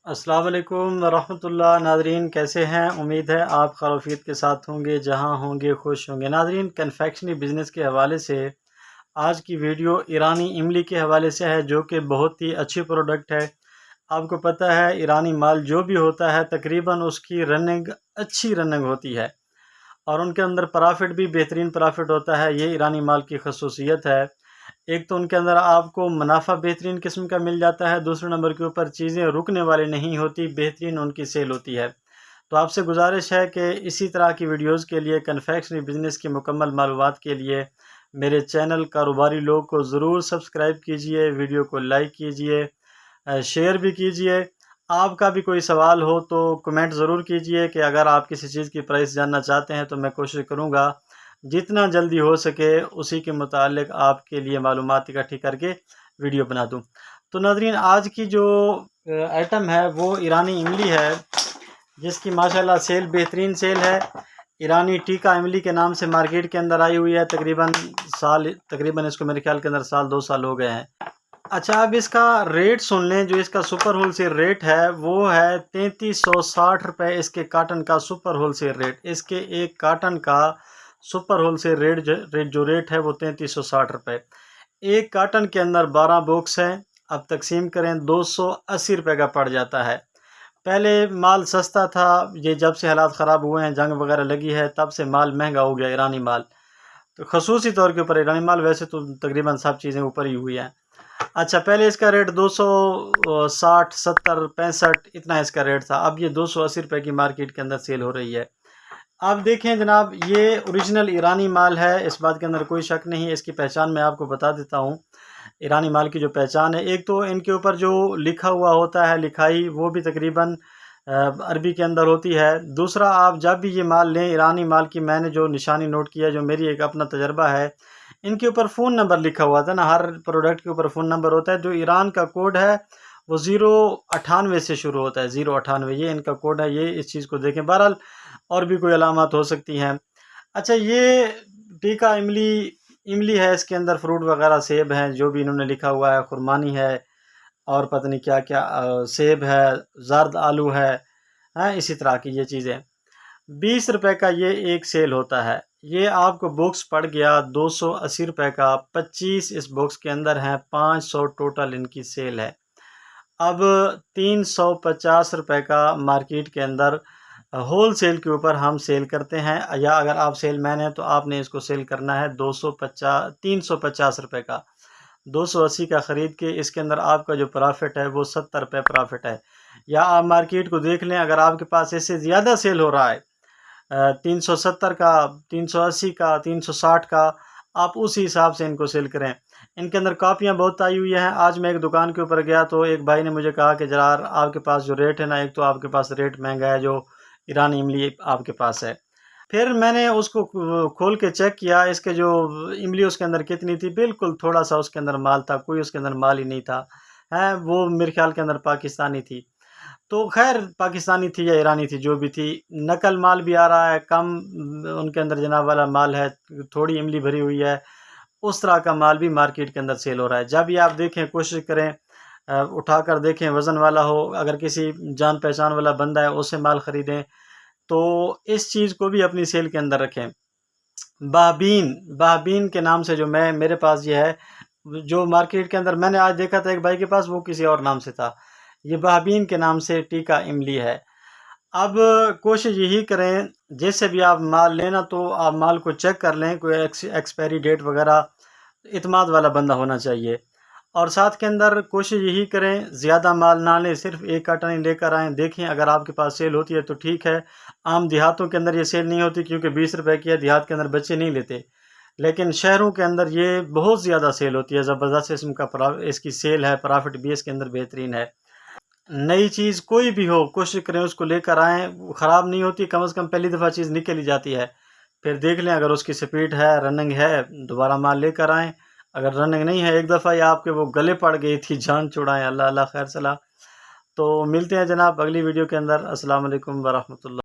السلام علیکم ورحمۃ اللہ ناظرین، کیسے ہیں؟ امید ہے آپ خیر و عافیت کے ساتھ ہوں گے، جہاں ہوں گے خوش ہوں گے۔ ناظرین، کنفیکشنری بزنس کے حوالے سے آج کی ویڈیو ایرانی املی کے حوالے سے ہے، جو کہ بہت ہی اچھی پروڈکٹ ہے۔ آپ کو پتہ ہے ایرانی مال جو بھی ہوتا ہے تقریباً اس کی رننگ اچھی رننگ ہوتی ہے اور ان کے اندر پرافٹ بھی بہترین پرافٹ ہوتا ہے۔ یہ ایرانی مال کی خصوصیت ہے۔ ایک تو ان کے اندر آپ کو منافع بہترین قسم کا مل جاتا ہے، دوسرے نمبر کے اوپر چیزیں رکنے والے نہیں ہوتی، بہترین ان کی سیل ہوتی ہے۔ تو آپ سے گزارش ہے کہ اسی طرح کی ویڈیوز کے لیے، کنفیکشنری بزنس کی مکمل معلومات کے لیے میرے چینل کاروباری لوگ کو ضرور سبسکرائب کیجئے، ویڈیو کو لائک کیجئے، شیئر بھی کیجئے۔ آپ کا بھی کوئی سوال ہو تو کمنٹ ضرور کیجئے کہ اگر آپ کسی چیز کی پرائس جاننا چاہتے ہیں تو میں کوشش کروں گا جتنا جلدی ہو سکے اسی کے متعلق آپ کے لیے معلومات اکٹھی کر کے ویڈیو بنا دوں۔ تو ناظرین، آج کی جو آئٹم ہے وہ ایرانی املی ہے، جس کی ماشاءاللہ سیل بہترین سیل ہے۔ ایرانی ٹیکا املی کے نام سے مارکیٹ کے اندر آئی ہوئی ہے، تقریباً اس کو میرے خیال کے اندر سال 2 سال ہو گئے ہیں۔ اچھا، اب اس کا ریٹ سن لیں۔ جو اس کا سپر ہول سیل ریٹ ہے وہ ہے 3360 روپے، اس کے کاٹن کا سپر ہول سیل ریٹ۔ اس کے ایک کاٹن کا سپر ہول سیل ریٹ ہے وہ 3360 روپے۔ ایک کاٹن کے اندر 12 باکس ہیں، اب تقسیم کریں 280 روپے کا پڑ جاتا ہے۔ پہلے مال سستا تھا، یہ جب سے حالات خراب ہوئے ہیں، جنگ وغیرہ لگی ہے، تب سے مال مہنگا ہو گیا ایرانی مال، تو خصوصی طور کے اوپر ایرانی مال، ویسے تو تقریباً سب چیزیں اوپر ہی ہوئی ہیں۔ اچھا، پہلے اس کا ریٹ 260 70 65 اتنا اس کا ریٹ تھا، اب یہ 280 روپے کی مارکیٹ کے اندر سیل ہو رہی ہے۔ اب دیکھیں جناب، یہ اوریجنل ایرانی مال ہے، اس بات کے اندر کوئی شک نہیں۔ اس کی پہچان میں آپ کو بتا دیتا ہوں۔ ایرانی مال کی جو پہچان ہے، ایک تو ان کے اوپر جو لکھا ہوا ہوتا ہے، لکھائی وہ بھی تقریباً عربی کے اندر ہوتی ہے۔ دوسرا، آپ جب بھی یہ مال لیں، ایرانی مال کی میں نے جو نشانی نوٹ کیا، جو میری ایک اپنا تجربہ ہے، ان کے اوپر فون نمبر لکھا ہوا تھا نا، ہر پروڈکٹ کے اوپر فون نمبر ہوتا ہے۔ جو ایران کا کوڈ ہے وہ 098 سے شروع ہوتا ہے، 098 یہ ان کا کوڈ ہے، یہ اس چیز کو دیکھیں۔ بہرحال اور بھی کوئی علامات ہو سکتی ہیں۔ اچھا، یہ ٹیکا املی ہے، اس کے اندر فروٹ وغیرہ سیب ہیں، جو بھی انہوں نے لکھا ہوا ہے، خرمانی ہے اور پتہ نہیں کیا کیا، سیب ہے، زرد آلو ہے، اسی طرح کی یہ چیزیں۔ 20 روپے کا یہ ایک سیل ہوتا ہے۔ یہ آپ کو باکس پڑ گیا 280 روپے کا، 25 اس باکس کے اندر ہیں، 500 ٹوٹل ان کی سیل ہے۔ اب 350 روپے کا مارکیٹ کے اندر ہول سیل کے اوپر ہم سیل کرتے ہیں، یا اگر آپ سیل مین ہیں تو آپ نے اس کو سیل کرنا ہے 350 روپے کا۔ 280 کا خرید کے اس کے اندر آپ کا جو پرافٹ ہے وہ 70 روپے پرافٹ ہے۔ یا آپ مارکیٹ کو دیکھ لیں، اگر آپ کے پاس اس سے زیادہ سیل ہو رہا ہے، 370 کا، 380 کا، 360 کا، آپ اسی حساب سے ان کو سیل کریں۔ ان کے اندر کاپیاں بہت آئی ہوئی ہیں۔ آج میں ایک دکان کے اوپر گیا تو ایک بھائی نے مجھے کہا کہ جرار آپ کے پاس جو ریٹ ہے نا، ایک تو آپ کے پاس ریٹ مہنگا ہے، جو ایرانی املی آپ کے پاس ہے۔ پھر میں نے اس کو کھول کے چیک کیا، اس کے جو املی اس کے اندر کتنی تھی، بالکل تھوڑا سا اس کے اندر مال تھا، کوئی اس کے اندر مال ہی نہیں تھا، وہ میرے خیال کے اندر پاکستانی تھی۔ تو خیر، پاکستانی تھی یا ایرانی تھی، جو بھی تھی، نقل مال بھی آ رہا ہے، کم ان کے اندر جناب والا مال ہے، تھوڑی املی بھری ہوئی ہے، اس طرح کا مال بھی مارکیٹ کے اندر سیل ہو رہا ہے۔ جب یہ آپ دیکھیں، کوشش کریں اٹھا کر دیکھیں، وزن والا ہو، اگر کسی جان پہچان والا بندہ ہے اس سے مال خریدیں، تو اس چیز کو بھی اپنی سیل کے اندر رکھیں۔ بابین کے نام سے جو میرے پاس یہ ہے، جو مارکیٹ کے اندر میں نے آج دیکھا تھا ایک بھائی کے پاس، وہ کسی اور نام سے تھا، یہ بابین کے نام سے ٹیکا املی ہے۔ اب کوشش یہی کریں، جیسے بھی آپ مال لینا تو آپ مال کو چیک کر لیں، کوئی ایکسپائری ڈیٹ وغیرہ، اعتماد والا بندہ ہونا چاہیے۔ اور ساتھ کے اندر کوشش یہی کریں زیادہ مال نہ لیں، صرف ایک کارٹن ہی لے کر آئیں۔ دیکھیں اگر آپ کے پاس سیل ہوتی ہے تو ٹھیک ہے، عام دیہاتوں کے اندر یہ سیل نہیں ہوتی کیونکہ 20 روپے کی ہے، دیہات کے اندر بچے نہیں لیتے، لیکن شہروں کے اندر یہ بہت زیادہ سیل ہوتی ہے، زبردست قسم کا اس کی سیل ہے، پرافٹ بھی اس کے اندر بہترین ہے۔ نئی چیز کوئی بھی ہو، کوشش کریں اس کو لے کر آئیں، خراب نہیں ہوتی، کم از کم پہلی دفعہ چیز نکل ہی جاتی ہے، پھر دیکھ لیں اگر اس کی سپیڈ ہے، رننگ ہے، دوبارہ مال لے کر آئیں۔ اگر رننگ نہیں ہے، ایک دفعہ یا آپ کے وہ گلے پڑ گئی تھی، جان چھڑائیں، اللہ اللہ خیر صلاح۔ تو ملتے ہیں جناب اگلی ویڈیو کے اندر۔ السلام علیکم ورحمۃ اللہ۔